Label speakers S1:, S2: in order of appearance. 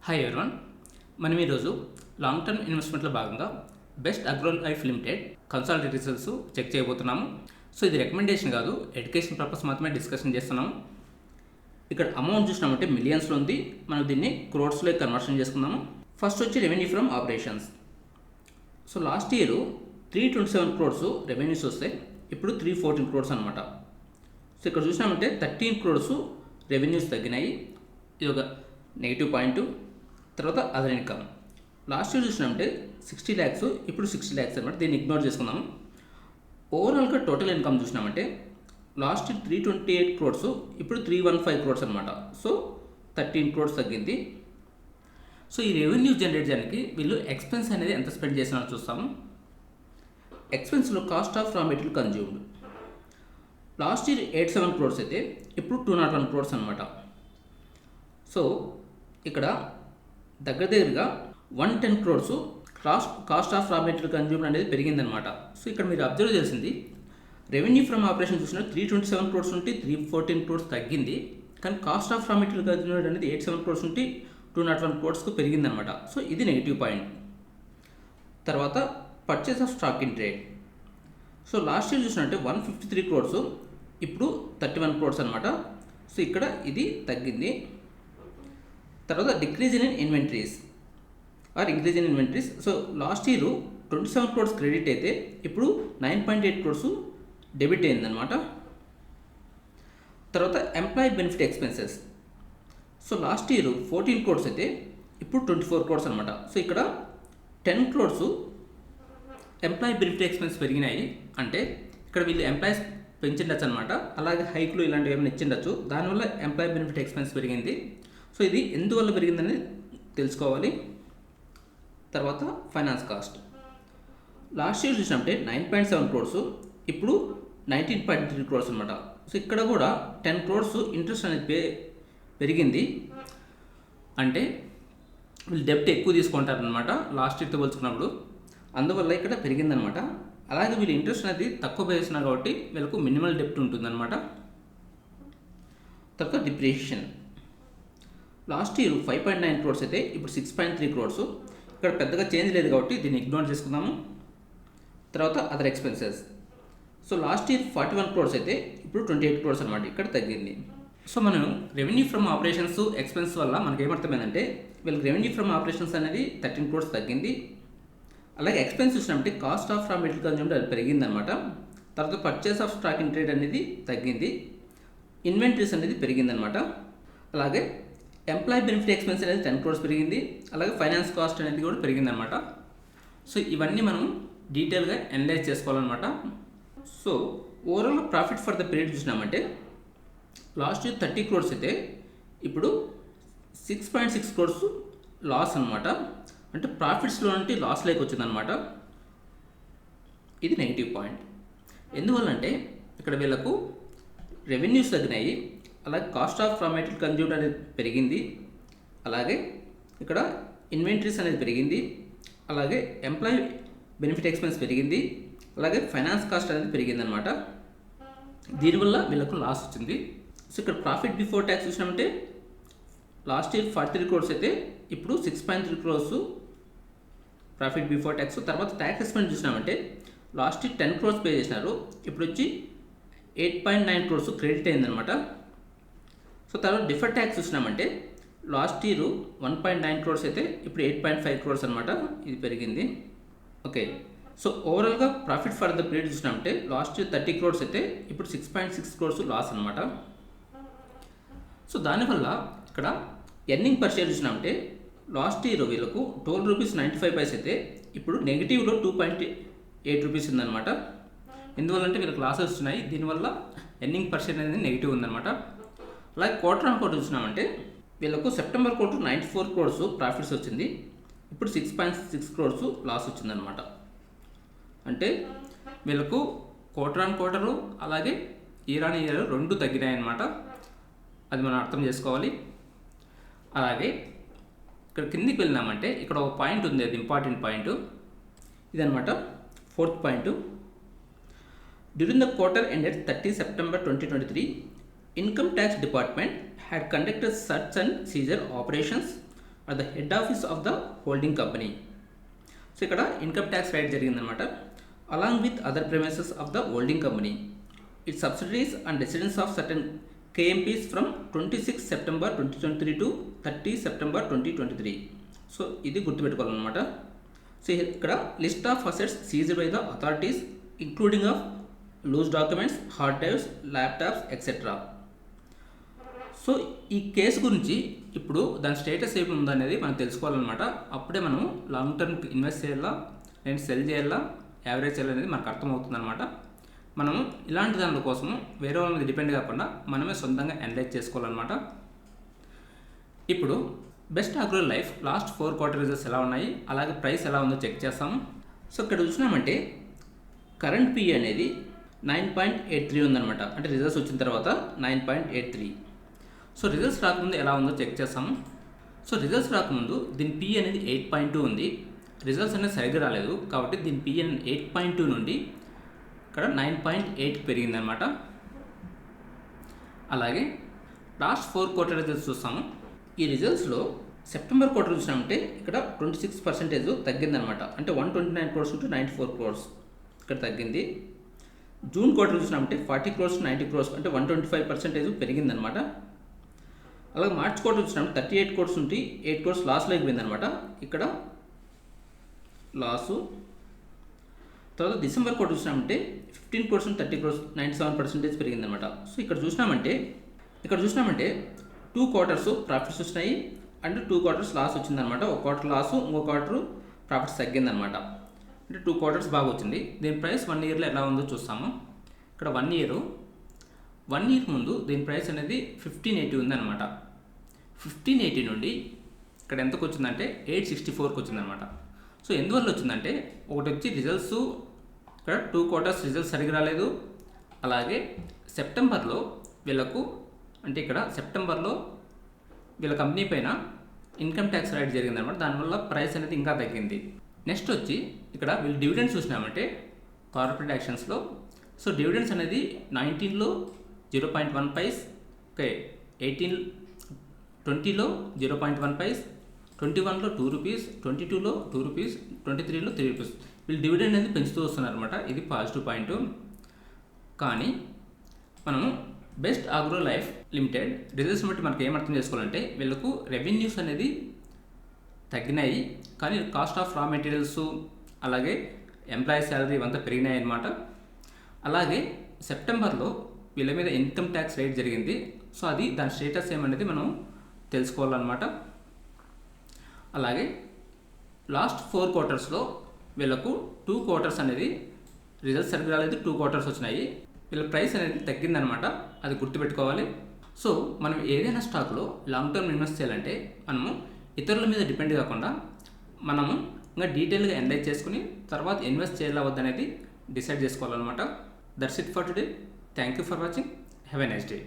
S1: Hi everyone, మనం ఈరోజు long term ఇన్వెస్ట్మెంట్లో భాగంగా best agro life limited consolidate results check చేయబోతున్నాము. సో ఇది రికమెండేషన్ కాదు, ఎడ్యుకేషన్ పర్పస్ మాత్రమే డిస్కషన్ చేస్తున్నాము. ఇక్కడ అమౌంట్ చూసినామంటే మిలియన్స్లో ఉంది, మనం దీన్ని క్రోడ్స్లో కన్వర్షన్ చేసుకుందాము. ఫస్ట్ వచ్చి revenue from operations. So last year 327 crores revenues వస్తాయి, ఇప్పుడు 314 క్రోడ్స్ అనమాట. సో ఇక్కడ చూసినామంటే 13 క్రోడ్స్ రెవెన్యూస్ తగ్గినాయి, ఇది ఒక నెగిటివ్ పాయింట్. తర్వాత అదర్ ఇన్కమ్ లాస్ట్ ఇయర్ చూసినామంటే 60 lakhs, ఇప్పుడు 60 lakhs అనమాట, దీన్ని ఇగ్నోర్ చేసుకుందాము. ఓవరాల్గా టోటల్ ఇన్కమ్ చూసినామంటే లాస్ట్ ఇయర్ 328 crores, ఇప్పుడు 315 crores అనమాట. సో 13 crores తగ్గింది. సో ఈ రెవెన్యూ జనరేట్ చేయడానికి వీళ్ళు ఎక్స్పెన్స్ అనేది ఎంత స్పెండ్ చేసినారో చూస్తాము. ఎక్స్పెన్స్లో cost of raw material consumed last year 87 crores అయితే ఇప్పుడు 201 crores అనమాట. సో ఇక్కడ దగ్గరగా 110 crores cost of raw material consumed అనేది పెరిగిందనమాట. సో ఇక్కడ మీరు అబ్జర్వ్ చేసింది, రెవెన్యూ ఫ్రమ్ ఆపరేషన్ చూసిన 327 crores నుండి 314 crores తగ్గింది, కానీ cost of raw material consumed అనేది 87 crores నుండి 201 crores పెరిగిందనమాట. సో ఇది నెగిటివ్ పాయింట్. తర్వాత purchase of stock in trade. So last year చూసినట్టే 153 crores, ఇప్పుడు 31 crores అనమాట. సో ఇక్కడ ఇది తగ్గింది. తర్వాత decrease in inventories or increase in inventories. So last year 27 crores credit అయితే ఇప్పుడు 9.8 crores డెబిట్ అయిందనమాట. తర్వాత employee benefit expenses. So last year 14 crores అయితే ఇప్పుడు 24 crores అనమాట. సో ఇక్కడ 10 crores ఎంప్లాయీ బెనిఫిట్ ఎక్స్పెన్స్ పెరిగినాయి, అంటే ఇక్కడ వీళ్ళు ఎంప్లాయీస్ పెంచిండొచ్చు అనమాట, అలాగే హైక్లు ఇలాంటివి ఏమైనా ఇచ్చిండొచ్చు, దానివల్ల ఎంప్లాయీ బెనిఫిట్ ఎక్స్పెన్స్ పెరిగింది. సో ఇది ఎందువల్ల పెరిగిందని తెలుసుకోవాలి. తర్వాత ఫైనాన్స్ కాస్ట్. లాస్ట్ ఇయర్ చూసినట్టే 9.7 crores, ఇప్పుడు 19.3 crores అనమాట. సో ఇక్కడ కూడా 10 crores ఇంట్రెస్ట్ అనేది పెరిగింది, అంటే వీళ్ళు డెప్ట్ ఎక్కువ తీసుకుంటారనమాట లాస్ట్ ఇయర్తో పోల్చుకున్నప్పుడు, అందువల్ల ఇక్కడ పెరిగిందనమాట. అలాగే వీళ్ళు ఇంట్రెస్ట్ అనేది తక్కువ వేసినారు కాబట్టి వీళ్ళకు మినిమల్ డెప్ట్ ఉంటుందన్నమాట. తర్వాత డిప్రిషియేషన్. లాస్ట్ ఇయర్ 5.9 crores అయితే ఇప్పుడు 6.3 crores, ఇక్కడ పెద్దగా చేంజ్ లేదు కాబట్టి దీన్ని ఇగ్నోర్ చేసుకుందాము. తర్వాత other expenses. So last year 41 crores అయితే ఇప్పుడు 28 crores అనమాట, ఇక్కడ తగ్గింది. సో మనం రెవెన్యూ ఫ్రమ్ ఆపరేషన్స్ ఎక్స్పెన్స్ వల్ల మనకి ఏమర్థమైందంటే వీళ్ళకి రెవెన్యూ ఫ్రమ్ ఆపరేషన్స్ అనేది 13 crores తగ్గింది. అలాగే ఎక్స్పెన్స్ చూసినట్టే cost of raw material consumed అది పెరిగిందనమాట. తర్వాత purchase of stock in trade అనేది తగ్గింది, ఇన్వెంటరీస్ అనేది పెరిగిందనమాట. అలాగే ఎంప్లాయీ బెనిఫిట్ ఎక్స్పెన్స్ అనేది 10 crores పెరిగింది, అలాగే ఫైనాన్స్ కాస్ట్ అనేది కూడా పెరిగిందనమాట. సో ఇవన్నీ మనం డీటెయిల్గా అనలైజ్ చేసుకోవాలన్నమాట. So overall profit for the period చూసినామంటే లాస్ట్ ఇయర్ 30 crores అయితే ఇప్పుడు 6.6 crores లాస్ అనమాట, అంటే ప్రాఫిట్స్లో నుండి లాస్ లేక వచ్చిందనమాట. ఇది నెగిటివ్ పాయింట్. ఎందువల్లంటే ఇక్కడ వీళ్ళకు రెవెన్యూస్ తగ్గినాయి, అలాగే cost of raw material consumed అనేది పెరిగింది, అలాగే ఇక్కడ ఇన్వెంటరీస్ అనేది పెరిగింది, అలాగే ఎంప్లాయీ బెనిఫిట్ ఎక్స్పెన్స్ పెరిగింది, అలాగే ఫైనాన్స్ కాస్ట్ అనేది పెరిగిందనమాట. దీనివల్ల వీళ్ళకు లాస్ వచ్చింది. సో ఇక్కడ ప్రాఫిట్ బిఫోర్ ట్యాక్స్ చూసినామంటే లాస్ట్ ఇయర్ 43 crores అయితే ఇప్పుడు 6.3 crores ప్రాఫిట్ బిఫోర్ ట్యాక్స్. తర్వాత ట్యాక్స్ ఎక్స్పెన్స్ చూసినామంటే లాస్ట్ ఇయర్ 10 crores పే చేసినారు, ఇప్పుడు వచ్చి 8.9 crores క్రెడిట్ అయిందనమాట. సో తర్వాత డిఫర్ ట్యాక్స్ చూసినామంటే లాస్ట్ ఇయర్ 1.9 crores అయితే ఇప్పుడు 8.5 crores అనమాట, ఇది పెరిగింది. ఓకే, సో ఓవరాల్గా ప్రాఫిట్ ఫర్ ద పీరియడ్ చూసినామంటే లాస్ట్ ఇయర్ 30 crores అయితే ఇప్పుడు 6.6 crores లాస్ అనమాట. సో దానివల్ల ఇక్కడ ఎర్నింగ్ పర్ షేర్ చూసినామంటే లాస్ట్ ఇయర్ వీళ్ళకు 12 rupees 95 paise అయితే ఇప్పుడు నెగిటివ్లో 2.8 rupees ఉందన్నమాట. ఎందువల్లంటే వీళ్ళకి లాసెస్ వస్తున్నాయి, దీనివల్ల ఎర్నింగ్ పర్ షేర్ అనేది నెగిటివ్ ఉందన్నమాట. అలాగే క్వార్టర్ ఆన్ క్వార్టర్ చూసినామంటే వీళ్ళకు సెప్టెంబర్ క్వార్టర్ 94 crores ప్రాఫిట్స్ వచ్చింది, ఇప్పుడు 6.6 crores లాస్ వచ్చిందనమాట. అంటే వీళ్ళకు క్వార్టర్ ఆన్ క్వార్టరు అలాగే ఇయర్ ఆన్ ఇయర్ రెండు తగ్గినాయన్నమాట, అది మనం అర్థం చేసుకోవాలి. అలాగే ఇక్కడ కిందికి వెళ్ళినామంటే ఇక్కడ ఒక పాయింట్ ఉంది, అది ఇంపార్టెంట్ పాయింట్ ఇదనమాట, 4th point. During the quarter ended 30 September 2023, Income Tax Department had conducted search and seizure operations are the head office of the holding company. So ఇక్కడ ఇన్కమ్ ట్యాక్స్ రైట్ జరిగిందనమాట. Along with other premises of the holding company, its subsidiaries and residence of certain KMPs from 26 September 2023 to 30 September 2023. So ఇది గుర్తుపెట్టుకోవాలన్నమాట. So ఇక్కడ list of assets seized by the authorities including of loose documents, hard drives, laptops etcetera. So ఈ కేసు గురించి ఇప్పుడు దాని status ఏమి ఉందనేది మనం తెలుసుకోవాలన్నమాట. అప్పుడే మనం లాంగ్ టర్మ్ ఇన్వెస్ట్ చేయాలా, నేను సెల్ చేయాలా, యావరేజ్ చేయాలనేది మనకు అర్థమవుతుంది అనమాట. మనము ఇలాంటి దాని కోసం వేరే వాళ్ళ మీద డిపెండ్ కాకుండా మనమే సొంతంగా అనలైజ్ చేసుకోవాలన్నమాట. ఇప్పుడు best agro life last 4 quarter results ఎలా ఉన్నాయి, అలాగే ప్రైస్ ఎలా ఉందో చెక్ చేస్తాము. సో ఇక్కడ చూసినామంటే కరెంట్ PE అనేది 9.83 ఉందన్నమాట. అంటే రిజల్ట్స్ వచ్చిన తర్వాత 9.83. సో రిజల్ట్స్ రాకముందు ఎలా ఉందో చెక్ చేస్తాము. సో రిజల్ట్స్ రాకముందు దీని PE అనేది 8.2 ఉంది. రిజల్ట్స్ అనేది సరిగ్గా రాలేదు కాబట్టి దీని PE అనేది 8.2 నుండి ఇక్కడ 9.8 పెరిగిందనమాట. అలాగే లాస్ట్ 4 క్వార్టర్ రిజల్ట్స్ చూస్తాము. ఈ రిజల్ట్స్లో సెప్టెంబర్ క్వార్టర్ చూసినామంటే ఇక్కడ 26% తగ్గిందనమాట. అంటే 129 crores టు 94 crores ఇక్కడ తగ్గింది. జూన్ క్వార్టర్ చూసినామంటే 40 crores టు 90 crores అంటే 125% పెరిగిందనమాట. అలాగే మార్చ్ క్వార్టర్ చూసినామంటే 38 crores నుండి 8 crores లాస్లోకి పోయిందనమాట. ఇక్కడ లాసు. తర్వాత డిసెంబర్ క్వార్టర్ చూసినామంటే 15% 30 crores 97% పెరిగిందనమాట. సో ఇక్కడ చూసినామంటే 2 quarters ప్రాఫిట్స్ వచ్చినాయి అండ్ 2 quarters లాస్ వచ్చిందనమాట. ఒక క్వార్టర్ లాసు, ఇంకో క్వార్టర్ ప్రాఫిట్స్ తగ్గిందనమాట. అంటే 2 quarters బాగా వచ్చింది. దీని ప్రైస్ 1 yearలో ఎలా ఉందో చూస్తాము. ఇక్కడ 1 year ముందు దీని ప్రైస్ అనేది 1580 ఉందన్నమాట. 1580 నుండి ఇక్కడ ఎంతకు వచ్చిందంటే 864కి వచ్చిందనమాట. సో ఎందువల్ల వచ్చిందంటే ఒకటి వచ్చి రిజల్ట్స్ ఇక్కడ 2 quarters రిజల్ట్స్ సరిగ్గా రాలేదు. అలాగే సెప్టెంబర్లో వీళ్ళకు అంటే ఇక్కడ సెప్టెంబర్లో వీళ్ళ కంపెనీ పైన ఇన్కమ్ ట్యాక్స్ రైట్ జరిగిందనమాట. దానివల్ల ప్రైస్ అనేది ఇంకా తగ్గింది. నెక్స్ట్ వచ్చి ఇక్కడ వీళ్ళు డివిడెండ్స్ చూసినామంటే కార్పొరేట్ యాక్షన్స్లో సో డివిడెండ్స్ అనేది 19లో 0.1 పైస్, ఓకే 20లో 0.1 పైస్, 21లో 2 రూపీస్, 22లో 2 రూపీస్, 23లో 3 రూపీస్. వీళ్ళు డివిడెండ్ అనేది పెంచుతూ వస్తున్నారనమాట. ఇది పాజిటివ్ పాయింట్. కానీ మనము Best agro life limited results బట్టి మనకి ఏం అర్థం చేసుకోవాలంటే వీళ్ళకు రెవెన్యూస్ అనేది తగ్గినాయి, కానీ కాస్ట్ ఆఫ్ రా మెటీరియల్స్ అలాగే ఎంప్లాయీ శాలరీ ఇవంతా పెరిగినాయి అన్నమాట. అలాగే సెప్టెంబర్లో వీళ్ళ మీద ఇన్కమ్ ట్యాక్స్ రేట్ జరిగింది. సో అది దాని స్టేటస్ ఏమనేది మనం తెలుసుకోవాలన్నమాట. అలాగే లాస్ట్ 4 quartersలో వీళ్ళకు 2 quarters అనేది రిజల్ట్స్ సరిగ్గా రాలేదు, 2 quarters వచ్చినాయి. వీళ్ళ ప్రైస్ అనేది తగ్గిందనమాట. అది గుర్తుపెట్టుకోవాలి. సో మనం ఏదైనా స్టాక్లో లాంగ్ టర్మ్ ఇన్వెస్ట్ చేయాలంటే మనము ఇతరుల మీద డిపెండ్ కాకుండా మనము ఇంకా డీటెయిల్గా అనలైజ్ చేసుకుని తర్వాత ఇన్వెస్ట్ చేయాలా వద్దనేది డిసైడ్ చేసుకోవాలన్నమాట. That's it for today. Thank you for watching. Have a nice day.